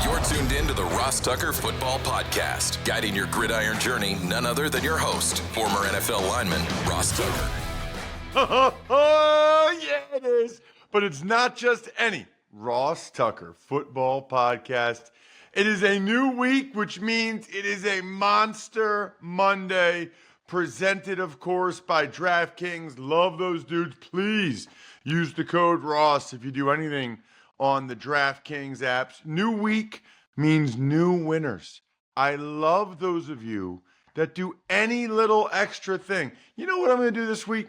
You're tuned in to the Ross Tucker Football Podcast, guiding your gridiron journey, none other than your host, former NFL lineman, Ross Tucker. Oh, yeah, it is. But it's not just any Ross Tucker Football Podcast. It is a new week, which means it is a Monster Monday, presented, of course, by DraftKings. Love those dudes. Please use the code Ross if you do anything on the DraftKings apps. New week means new winners. I love those of you that do any little extra thing. You know what I'm going to do this week?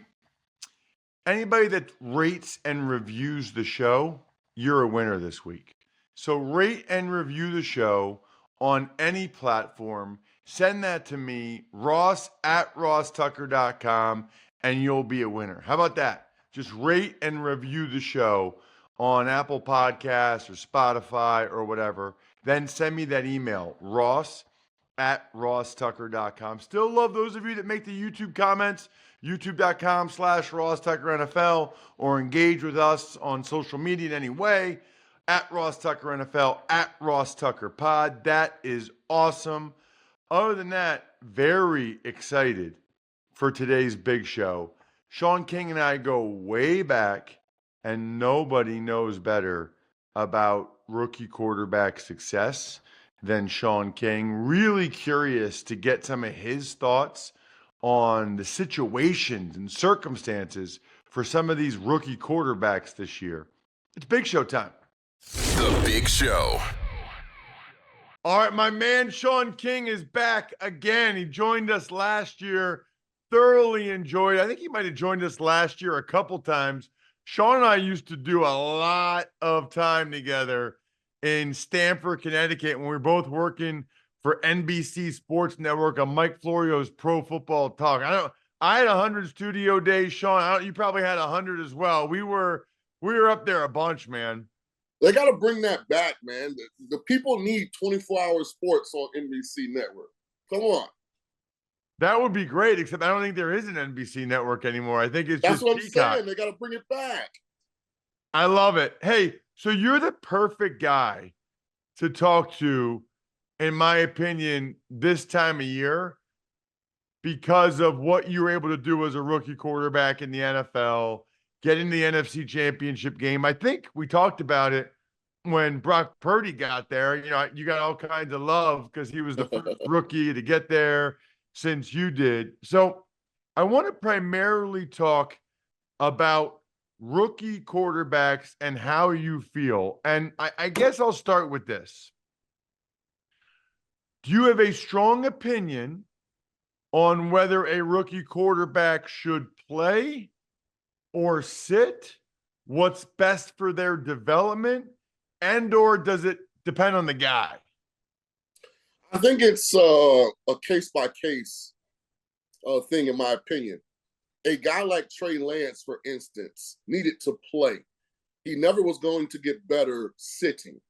Anybody that rates and reviews the show, you're a winner this week. So rate and review the show on any platform. Send that to me, ross@rosstucker.com, and you'll be a winner. How about that? Just rate and review the show on Apple Podcasts or Spotify or whatever. Then send me that email, ross@rosstucker.com. Still love those of you that make the YouTube comments, youtube.com/RossTuckerNFL, or engage with us on social media in any way, @RossTuckerNFL, @RossTuckerPod. That is awesome. Other than that, very excited for today's big show. Shaun King and I go way back, and nobody knows better about rookie quarterback success than Shaun King. Really curious to get some of his thoughts on the situations and circumstances for some of these rookie quarterbacks this year. It's Big Show time. The Big Show. All right, my man Shaun King is back again. He joined us last year. Thoroughly enjoyed. I think he might have joined us last year a couple times. Shaun and I used to do a lot of time together in Stamford, Connecticut, when we were both working for NBC Sports Network on Mike Florio's Pro Football Talk. I had 100 studio days, Shaun. You probably had 100 as well. We were up there a bunch, man. They got to bring that back, man. The people need 24-hour sports on NBC Network. Come on. That would be great, except I don't think there is an NBC network anymore. I think it's That's just what I'm Peacock. saying. They got to bring it back. I love it. Hey, so you're the perfect guy to talk to, in my opinion, this time of year because of what you were able to do as a rookie quarterback in the NFL, getting the NFC Championship game. I think we talked about it when Brock Purdy got there. You know, you got all kinds of love because he was the first rookie to get there since you did. So I want to primarily talk about rookie quarterbacks and how you feel. And I guess I'll start with this. Do you have a strong opinion on whether a rookie quarterback should play or sit? What's best for their development? And or does it depend on the guy? I think it's a case-by-case thing, in my opinion. A guy like Trey Lance, for instance, needed to play. He never was going to get better sitting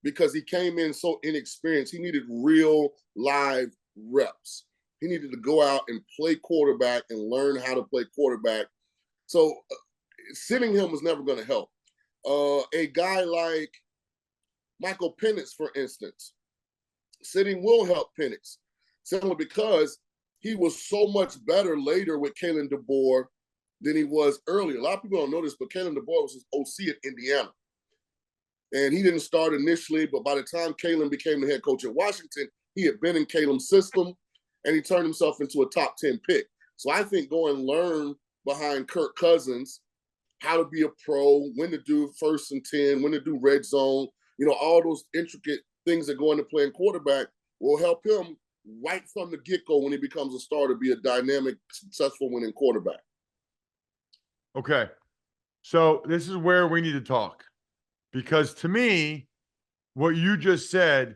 because he came in so inexperienced. He needed real live reps. He needed to go out and play quarterback and learn how to play quarterback. So sitting him was never going to help. A guy like Michael Penix, for instance, sitting will help Penix, simply because he was so much better later with Kalen DeBoer than he was earlier. A lot of people don't know this, but Kalen DeBoer was his OC at Indiana. And he didn't start initially, but by the time Kalen became the head coach at Washington, he had been in Kalen's system, and he turned himself into a top 10 pick. So I think go and learn behind Kirk Cousins how to be a pro, when to do 1st and 10, when to do red zone, all those intricate things that go into playing quarterback will help him right from the get-go when he becomes a starter, be a dynamic, successful, winning quarterback. Okay. So this is where we need to talk, because to me, what you just said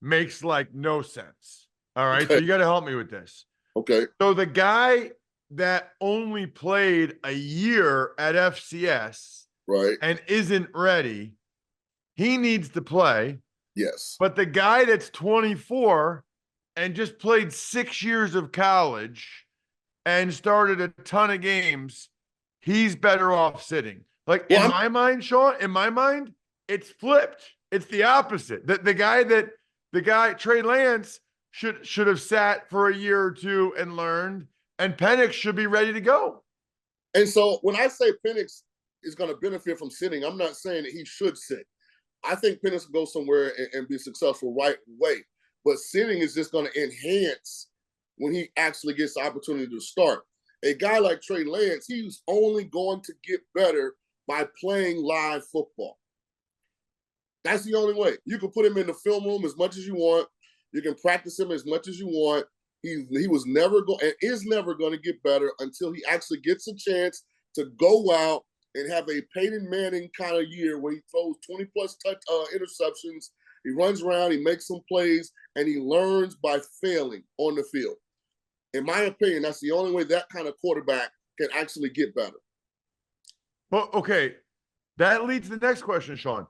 makes like no sense. All right. Okay. So you got to help me with this. Okay. So the guy that only played a year at FCS, right, and isn't ready, he needs to play. Yes. But the guy that's 24 and just played 6 years of college and started a ton of games, he's better off sitting. Like, in my mind, Shaun, it's flipped. It's the opposite. The guy Trey Lance should have sat for a year or two and learned, and Penix should be ready to go. And so when I say Penix is going to benefit from sitting, I'm not saying that he should sit. I think Penix will go somewhere and be successful right away. But sitting is just going to enhance when he actually gets the opportunity to start. A guy like Trey Lance, he's only going to get better by playing live football. That's the only way. You can put him in the film room as much as you want. You can practice him as much as you want. He was never going and is never going to get better until he actually gets a chance to go out and have a Peyton Manning kind of year where he throws 20-plus interceptions. He runs around, he makes some plays, and he learns by failing on the field. In my opinion, that's the only way that kind of quarterback can actually get better. Well, okay, that leads to the next question, Shaun.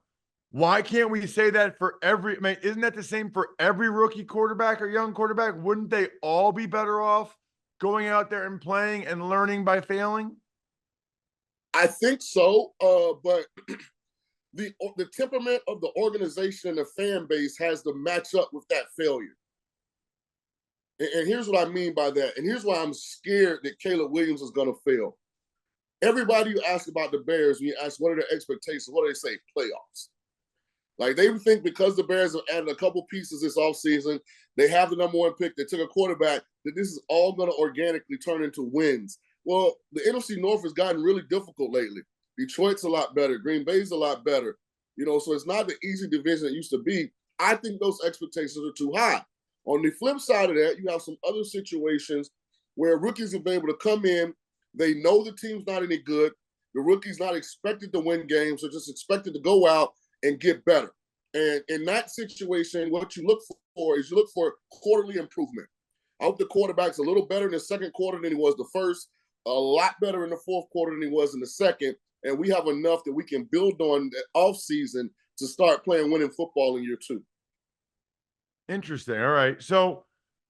Why can't we say that for every? I mean, isn't that the same for every rookie quarterback or young quarterback? Wouldn't they all be better off going out there and playing and learning by failing? I think so, but the temperament of the organization and the fan base has to match up with that failure. And here's what I mean by that. And here's why I'm scared that Caleb Williams is going to fail. Everybody you ask about the Bears, when you ask what are their expectations, what do they say? Playoffs. Like they think because the Bears have added a couple pieces this offseason, they have the number one pick, they took a quarterback, that this is all going to organically turn into wins. Well, the NFC North has gotten really difficult lately. Detroit's a lot better. Green Bay's a lot better. So it's not the easy division it used to be. I think those expectations are too high. On the flip side of that, you have some other situations where rookies have been able to come in. They know the team's not any good. The rookie's not expected to win games. They're just expected to go out and get better. And in that situation, what you look for is you look for quarterly improvement. I hope the quarterback's a little better in the second quarter than he was the first, a lot better in the fourth quarter than he was in the second. And we have enough that we can build on the offseason to start playing winning football in year two. Interesting. All right. So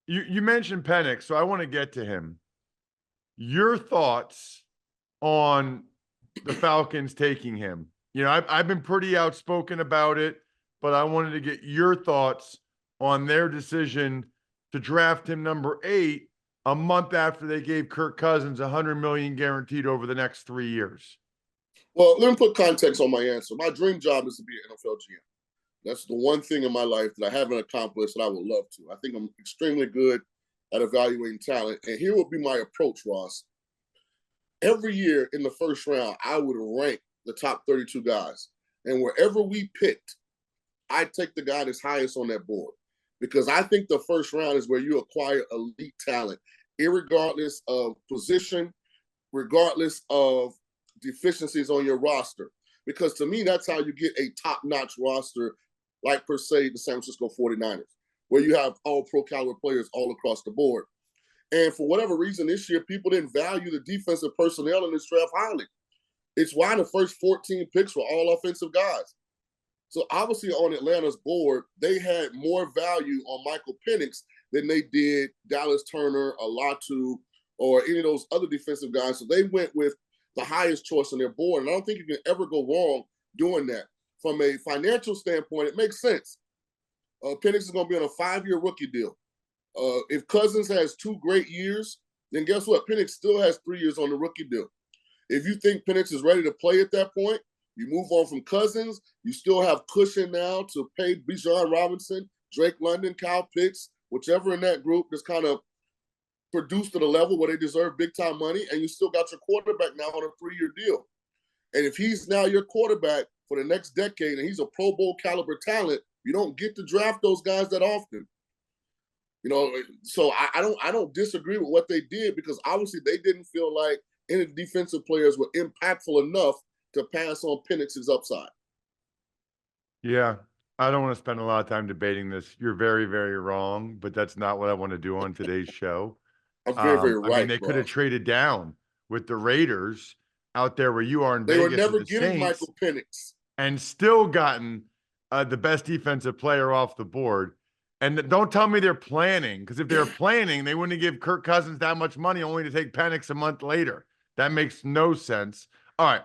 you mentioned Penix, so I want to get to him. Your thoughts on the Falcons taking him? I've been pretty outspoken about it, but I wanted to get your thoughts on their decision to draft him number 8 a month after they gave Kirk Cousins $100 million guaranteed over the next 3 years. Well, let me put context on my answer. My dream job is to be an NFL GM. That's the one thing in my life that I haven't accomplished that I would love to. I think I'm extremely good at evaluating talent. And here would be my approach, Ross. Every year in the first round, I would rank the top 32 guys. And wherever we picked, I'd take the guy that's highest on that board. Because I think the first round is where you acquire elite talent, irregardless of position, regardless of deficiencies on your roster. Because to me, that's how you get a top-notch roster, like per se the San Francisco 49ers, where you have all pro caliber players all across the board. And for whatever reason this year, people didn't value the defensive personnel in this draft highly. It's why the first 14 picks were all offensive guys. So obviously on Atlanta's board, they had more value on Michael Penix than they did Dallas Turner, Alatu, or any of those other defensive guys. So they went with the highest choice on their board. And I don't think you can ever go wrong doing that. From a financial standpoint, it makes sense. Penix is going to be on a 5-year rookie deal. If Cousins has 2 great years, then guess what? Penix still has 3 years on the rookie deal. If you think Penix is ready to play at that point, you move on from Cousins. You still have cushion now to pay Bijan Robinson, Drake London, Kyle Pitts, whichever in that group that's kind of produced at a level where they deserve big-time money, and you still got your quarterback now on a 3-year deal. And if he's now your quarterback for the next decade and he's a Pro Bowl caliber talent, you don't get to draft those guys that often. So I don't disagree with what they did, because obviously they didn't feel like any defensive players were impactful enough to pass on Penix's upside. Yeah, I don't want to spend a lot of time debating this. You're very, very wrong, but that's not what I want to do on today's show. I'm very, very right. I mean, they could have traded down with the Raiders out there where you are in Vegas. They were never getting Saints, Michael Penix. And still gotten the best defensive player off the board. And don't tell me they're planning, because if they're planning, they wouldn't give Kirk Cousins that much money only to take Penix a month later. That makes no sense. All right.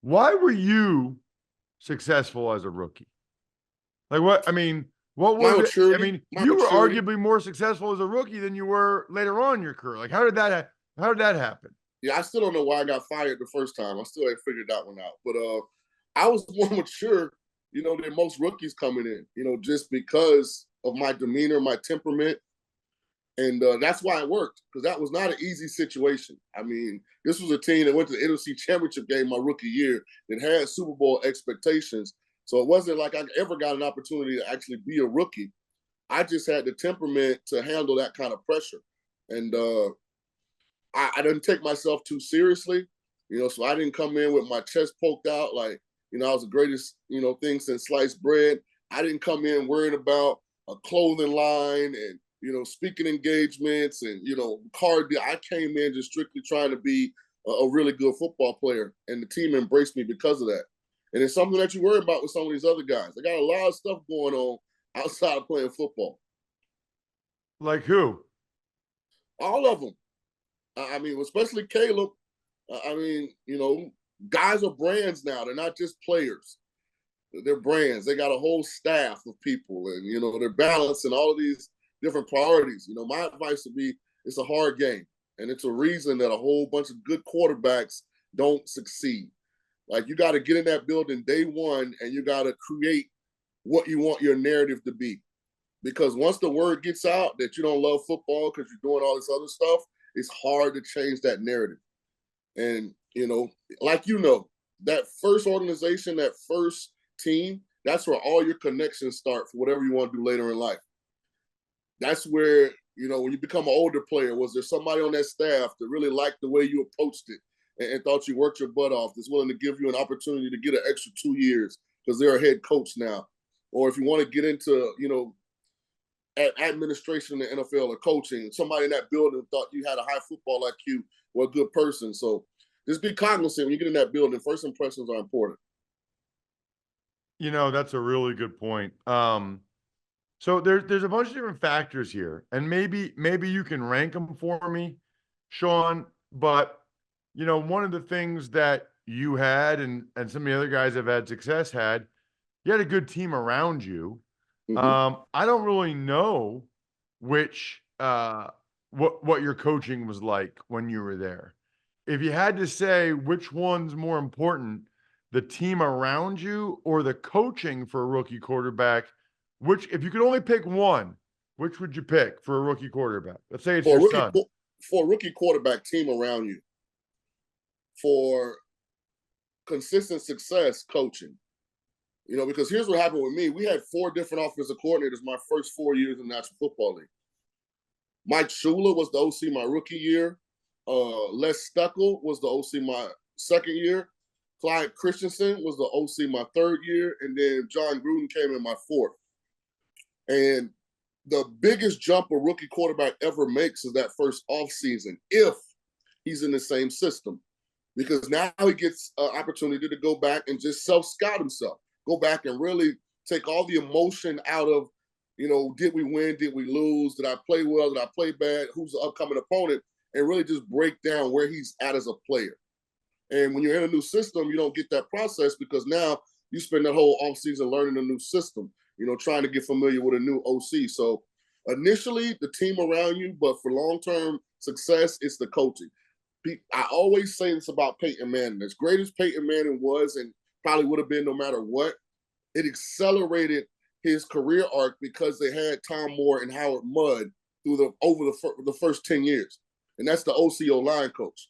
Why were you successful as a rookie? Like what? I mean, what My was it? I maturity, mean, my you were maturity. arguably more successful as a rookie than you were later on in your career. Like, how did that happen? Yeah, I still don't know why I got fired the first time. I still ain't figured that one out. But I was more mature, than most rookies coming in, just because of my demeanor, my temperament. And that's why it worked, because that was not an easy situation. I mean, this was a team that went to the NFC Championship game my rookie year that had Super Bowl expectations. So it wasn't like I ever got an opportunity to actually be a rookie. I just had the temperament to handle that kind of pressure. And I didn't take myself too seriously, so I didn't come in with my chest poked out like, I was the greatest, thing since sliced bread. I didn't come in worrying about a clothing line and, speaking engagements and, card deal. I came in just strictly trying to be a really good football player, and the team embraced me because of that. And it's something that you worry about with some of these other guys. They got a lot of stuff going on outside of playing football. Like who? All of them. I mean, especially Caleb. I mean, guys are brands now. They're not just players. They're brands. They got a whole staff of people, and they're balancing all of these different priorities. My advice would be: it's a hard game, and it's a reason that a whole bunch of good quarterbacks don't succeed. Like, you got to get in that building day one, and you got to create what you want your narrative to be. Because once the word gets out that you don't love football because you're doing all this other stuff, it's hard to change that narrative. And, like, that first organization, that first team, that's where all your connections start for whatever you want to do later in life. That's where, when you become an older player, was there somebody on that staff that really liked the way you approached it and thought you worked your butt off, that's willing to give you an opportunity to get an extra 2 years because they're a head coach now? Or if you want to get into, administration in the NFL or coaching, somebody in that building thought you had a high football IQ or a good person. So just be cognizant when you get in that building. First impressions are important. That's a really good point. So there's a bunch of different factors here, and maybe you can rank them for me, Shaun. But one of the things that you had, and some of the other guys have had success had, you had a good team around you. Mm-hmm. I don't really know which what your coaching was like when you were there. If you had to say which one's more important, the team around you or the coaching for a rookie quarterback, which, if you could only pick one, which would you pick for a rookie quarterback? Let's say it's For your a rookie, son. for a rookie quarterback, team around you. For consistent success, coaching. Because here's what happened with me. We had 4 different offensive coordinators my first 4 years in the National Football League. Mike Shula was the OC my rookie year. Les Steckel was the OC my second year. Clyde Christensen was the OC my third year. And then John Gruden came in my fourth. And the biggest jump a rookie quarterback ever makes is that first offseason, if he's in the same system. Because now he gets an opportunity to go back and just self-scout himself. Go back and really take all the emotion out of, did we win? Did we lose? Did I play well? Did I play bad? Who's the upcoming opponent? And really just break down where he's at as a player. And when you're in a new system, you don't get that process because now you spend that whole offseason learning a new system, trying to get familiar with a new OC. So initially, the team around you, but for long-term success, it's the coaching. I always say this about Peyton Manning. As great as Peyton Manning was and probably would have been no matter what, it accelerated his career arc because they had Tom Moore and Howard Mudd over the first 10 years. And that's the OCO line coach.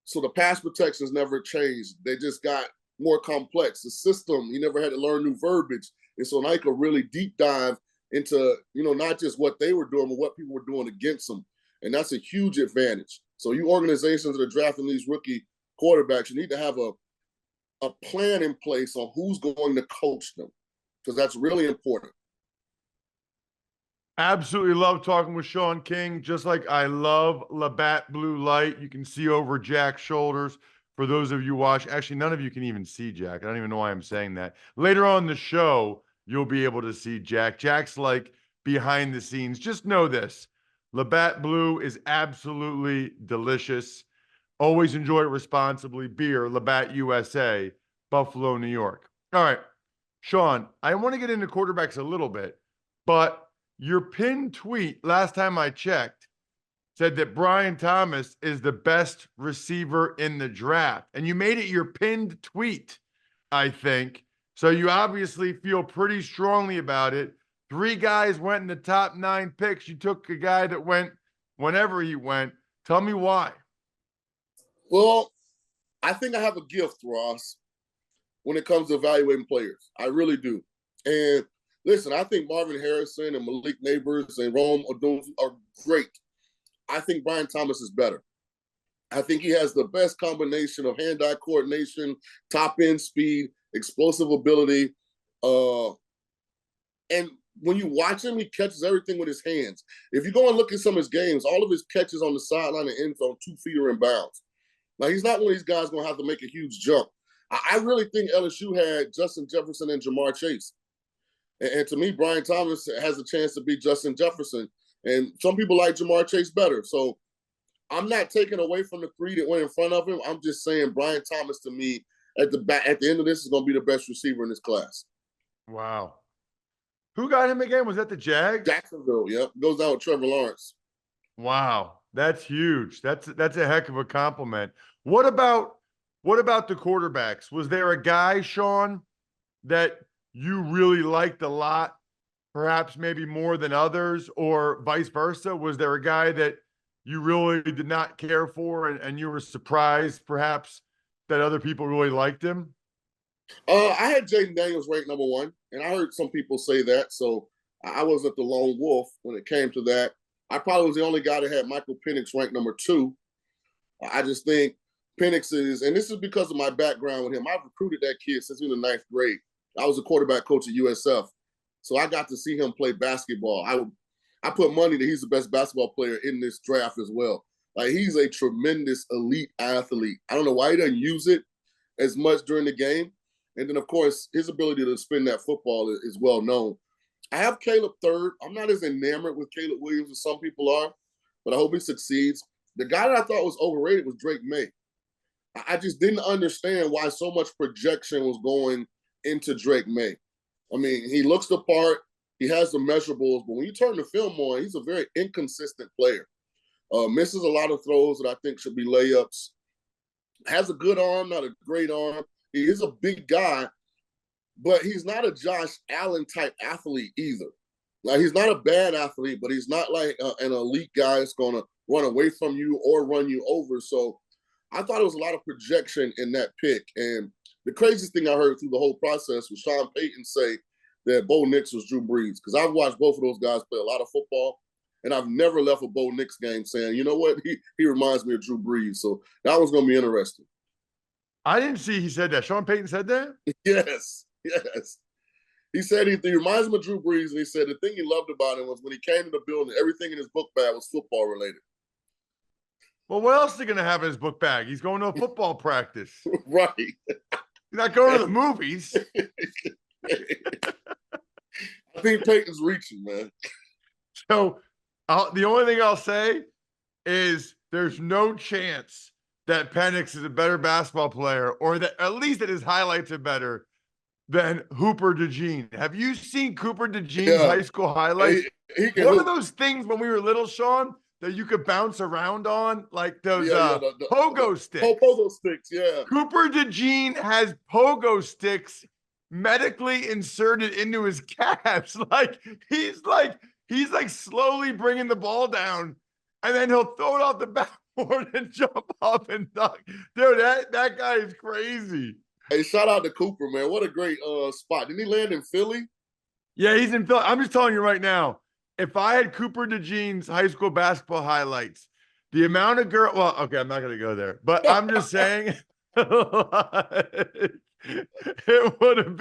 So the pass protections never changed. They just got more complex. The system, you never had to learn new verbiage. And so now you could really deep dive into, not just what they were doing, but what people were doing against them. And that's a huge advantage. So you organizations that are drafting these rookie quarterbacks, you need to have a plan in place on who's going to coach them, because that's really important. Absolutely love talking with Shaun King, just like I love Labatt Blue Light. You can see over Jack's shoulders. For those of you watch, actually, none of you can even see Jack. I don't even know why I'm saying that. Later on in the show, you'll be able to see Jack. Jack's like behind the scenes. Just know this: Labatt Blue is absolutely delicious. Always enjoy it responsibly. Beer, Labatt USA, Buffalo, New York. All right. Shaun, I want to get into quarterbacks a little bit, but your pinned tweet last time I checked said that Brian Thomas is the best receiver in the draft. And you made it your pinned tweet, I think. So you obviously feel pretty strongly about it. 3 guys went in the top 9 picks. You took a guy that went whenever he went. Tell me why. Well, I think I have a gift, Ross, when it comes to evaluating players. I really do. And listen, I think Marvin Harrison and Malik Neighbors and Rome Odunze are great. I think Brian Thomas is better. I think he has the best combination of hand-eye coordination, top-end speed, explosive ability. And when you watch him, he catches everything with his hands. If you go and look at some of his games, all of his catches on the sideline and end zone 2 feet or in bounds. Now, he's not one of these guys going to have to make a huge jump. I really think LSU had Justin Jefferson and Jamar Chase. And to me, Brian Thomas has a chance to be Justin Jefferson. And some people like Jamar Chase better. So I'm not taking away from the 3 that went in front of him. I'm just saying Brian Thomas, to me, at the end of this, is going to be the best receiver in this class. Wow. Who got him again? Was that the Jags? Jacksonville, yep. Goes down with Trevor Lawrence. Wow. That's huge. That's a heck of a compliment. What about the quarterbacks? Was there a guy, Shaun, that you really liked a lot, perhaps maybe more than others, or vice versa? Was there a guy that you really did not care for and you were surprised perhaps that other people really liked him? I had Jaden Daniels ranked number 1, and I heard some people say that, so I wasn't the lone wolf when it came to that. I probably was the only guy that had Michael Penix ranked number 2. I just think Penix is, and this is because of my background with him. I've recruited that kid since he was in the 9th grade. I was a quarterback coach at USF, so I got to see him play basketball. I put money that he's the best basketball player in this draft as well. Like, he's a tremendous elite athlete. I don't know why he doesn't use it as much during the game. And then, of course, his ability to spin that football is well known. I have Caleb third. I'm not as enamored with Caleb Williams as some people are, but I hope he succeeds. The guy that I thought was overrated was Drake May. I just didn't understand why so much projection was going into Drake May. I mean, he looks the part. He has the measurables, but when you turn the film on, he's a very inconsistent player. Misses a lot of throws that I think should be layups. Has a good arm, not a great arm. He is a big guy, but he's not a Josh Allen type athlete either. Like, he's not a bad athlete, but he's not like an elite guy that's going to run away from you or run you over. So I thought it was a lot of projection in that pick. And the craziest thing I heard through the whole process was Sean Payton say that Bo Nix was Drew Brees, because I've watched both of those guys play a lot of football, and I've never left a Bo Nix game saying, you know what, he reminds me of Drew Brees. So that was going to be interesting. I didn't see he said that. Sean Payton said that? Yes. He said he reminds him of Drew Brees, and he said the thing he loved about him was when he came to the building, everything in his book bag was football related. Well, what else is he going to have in his book bag? He's going to a football practice. Right. He's not going to the movies. I think Peyton's reaching, man. So the only thing I'll say is there's no chance that Penix is a better basketball player, or that at least that his highlights are better than Hooper DeJean. Have you seen Cooper DeJean's high school highlights? One of those things when we were little, Shaun, that you could bounce around on, like those pogo sticks. Pogo sticks, yeah. Cooper DeJean has pogo sticks medically inserted into his calves. He's like slowly bringing the ball down, and then he'll throw it off the backboard and jump up and dunk. Dude, that guy is crazy. Hey, shout out to Cooper, man. What a great spot. Didn't he land in Philly? Yeah, he's in Philly. I'm just telling you right now, if I had Cooper DeJean's high school basketball highlights, the amount of well, okay, I'm not going to go there, but I'm just saying it would have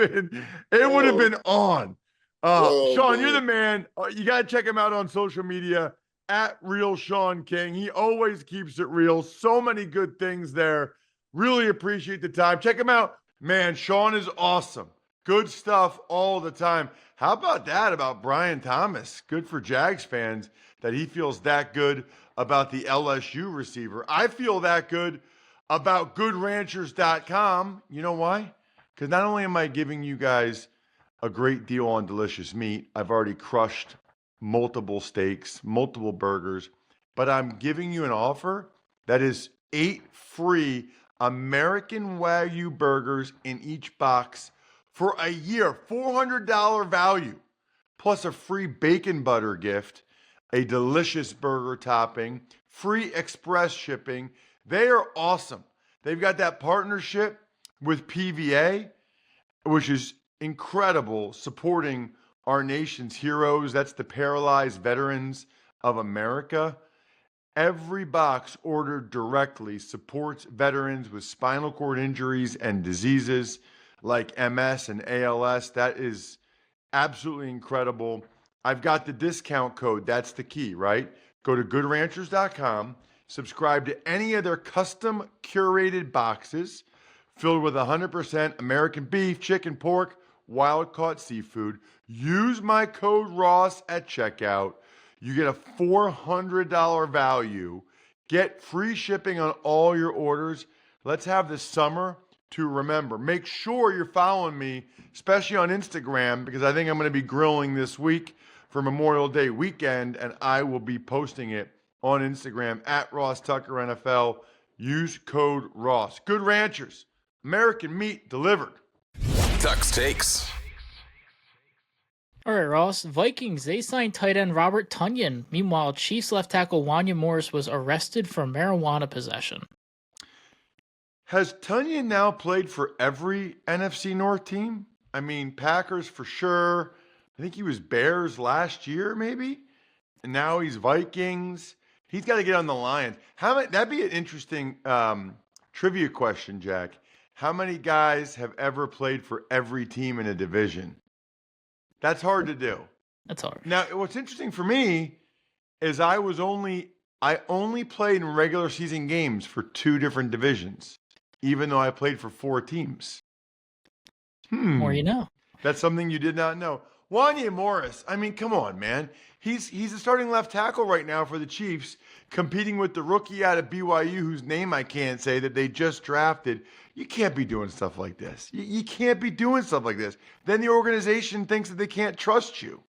been on. Shaun, man, you're the man. You got to check him out on social media at Real Shaun King. He always keeps it real. So many good things there. Really appreciate the time. Check him out. Man, Shaun is awesome. Good stuff all the time. How about that about Brian Thomas? Good for Jags fans that he feels that good about the LSU receiver. I feel that good about GoodRanchers.com. You know why? Because not only am I giving you guys a great deal on delicious meat. I've already crushed multiple steaks, multiple burgers, but I'm giving you an offer that is 8 free American Wagyu burgers in each box for a year, $400 value, plus a free bacon butter gift, a delicious burger topping, free express shipping. They are awesome. They've got that partnership with PVA, which is incredible, supporting our nation's heroes. That's the Paralyzed Veterans of America. Every box ordered directly supports veterans with spinal cord injuries and diseases like MS and ALS. That is absolutely incredible. I've got the discount code. That's the key, right? Go to goodranchers.com, subscribe to any of their custom curated boxes filled with 100% American beef, chicken, pork, wild caught seafood. Use my code Ross at checkout. You get a $400 value. Get free shipping on all your orders. Let's have this summer to remember. Make sure you're following me, especially on Instagram, because I think I'm going to be grilling this week for Memorial Day weekend, and I will be posting it on Instagram at Ross Tucker NFL. Use code Ross. Good Ranchers, American meat delivered. Tuck's Takes. All right, Ross. Vikings, they signed tight end Robert Tonyan. Meanwhile, Chiefs left tackle Wanya Morris was arrested for marijuana possession. Has Tonyan now played for every NFC North team? I mean, Packers for sure. I think he was Bears last year, maybe. And now he's Vikings. He's got to get on the Lions. That'd be an interesting trivia question, Jack. How many guys have ever played for every team in a division? That's hard to do. That's hard. Now, what's interesting for me is I only played in regular season games for 2 different divisions, even though I played for 4 teams. More you know. That's something you did not know. Wanya Morris, I mean, come on, man. He's a starting left tackle right now for the Chiefs, competing with the rookie out of BYU whose name I can't say that they just drafted. You can't be doing stuff like this. You can't be doing stuff like this. Then the organization thinks that they can't trust you.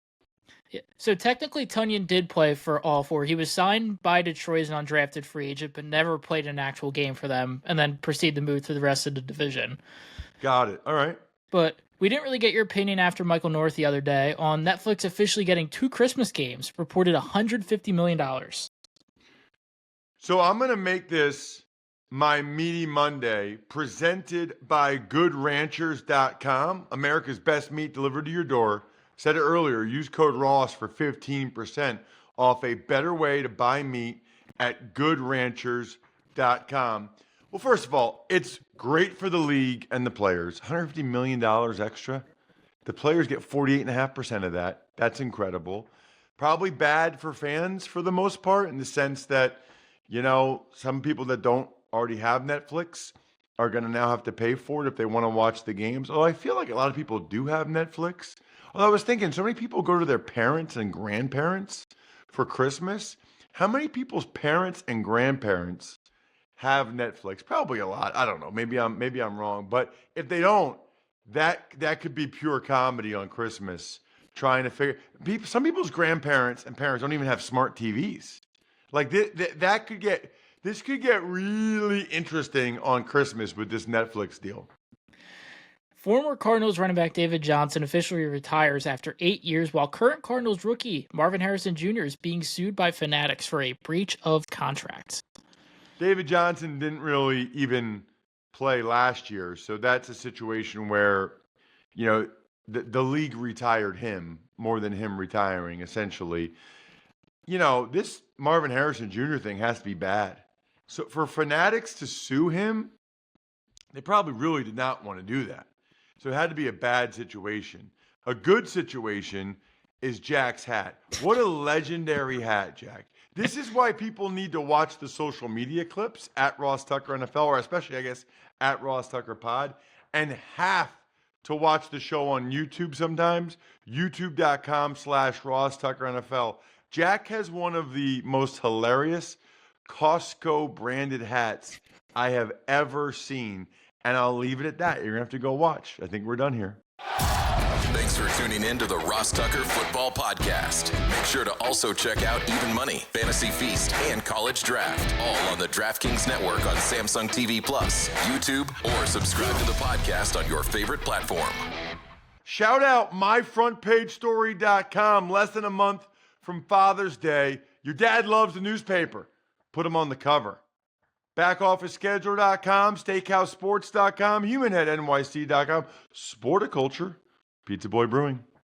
Yeah. So technically, Tonyan did play for all 4. He was signed by Detroit as an undrafted free agent, but never played an actual game for them, and then proceeded to move to the rest of the division. Got it. All right. But we didn't really get your opinion after Michael North the other day on Netflix officially getting 2 Christmas games, reported $150 million. So I'm going to make this my Meaty Monday, presented by GoodRanchers.com, America's best meat delivered to your door. Said it earlier, use code Ross for 15% off a better way to buy meat at GoodRanchers.com. Well, first of all, it's great for the league and the players. $150 million extra. The players get 48.5% of that. That's incredible. Probably bad for fans for the most part, in the sense that, you know, some people that don't already have Netflix are going to now have to pay for it if they want to watch the games. Although I feel like a lot of people do have Netflix. Although I was thinking, so many people go to their parents and grandparents for Christmas. How many people's parents and grandparents have Netflix? Probably a lot. I don't know. Maybe I'm wrong. But if they don't, that could be pure comedy on Christmas. Trying to figure some people's grandparents and parents don't even have smart TVs. Like this could get really interesting on Christmas with this Netflix deal. Former Cardinals running back David Johnson officially retires after 8 years, while current Cardinals rookie Marvin Harrison Jr. is being sued by Fanatics for a breach of contract. David Johnson didn't really even play last year, so that's a situation where, you know, the league retired him more than him retiring, essentially. You know, this Marvin Harrison Jr. thing has to be bad. So for Fanatics to sue him, they probably really did not want to do that. So it had to be a bad situation. A good situation is Jack's hat. What a legendary hat, Jack. This is why people need to watch the social media clips at Ross Tucker NFL, or especially, I guess, at Ross Tucker Pod, and have to watch the show on YouTube sometimes, youtube.com/Ross Tucker NFL. Jack has one of the most hilarious Costco branded hats I have ever seen. And I'll leave it at that. You're going to have to go watch. I think we're done here. Thanks Thanks for tuning in to the Ross Tucker Football Podcast. Make sure to also check out Even Money, Fantasy Feast, and College Draft, all on the DraftKings Network on Samsung TV Plus, YouTube, or subscribe to the podcast on your favorite platform. Shout out myfrontpagestory.com. Less than a month from Father's Day. Your dad loves the newspaper. Put him on the cover. BackOfficeScheduler.com, SteakhouseSports.com, HumanHeadNYC.com, Sporticulture, Pizza Boy Brewing.